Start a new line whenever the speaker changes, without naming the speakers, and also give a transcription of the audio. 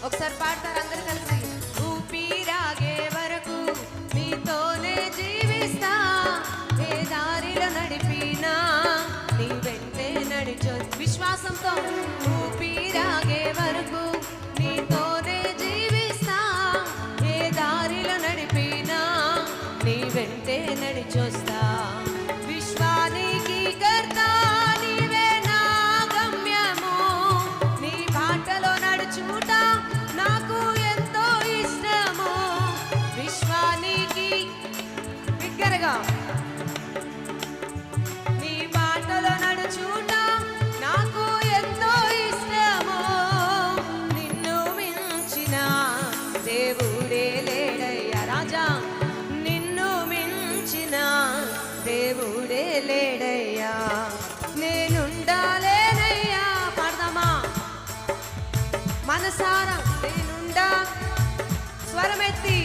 ఒకసారి పాడతారు అందరు కలిసి. ఊపిరాగే వరకు నీతోనే జీవిస్తా, ఏ దారిలో నడిపినా నీ వెంటే నడిచో. విశ్వాసంతో ఊపిరాగే వరకు నీతోనే జీవిస్తా, ఏ దారిలో నడిపినా నీ వెంటే నడిచొస్తా. విశ్వానికి కర్త నీవే నా గమ్యము, నీ బాటలో నడుచుట నాకు ఎంతో ఇష్టము. విశ్వానికి బిగ్గరగా నీ బాటలో నడుచుట నాకు ఎంతో ఇష్టము. నిన్ను మించిన దేవుడే లేడయ్యా రాజా, నిన్ను మించిన దేవుడే లేడయ్యా. నేనుండాలేనయ్యా, పాడదామా మనసారా నేనుండా, స్వరమెత్తి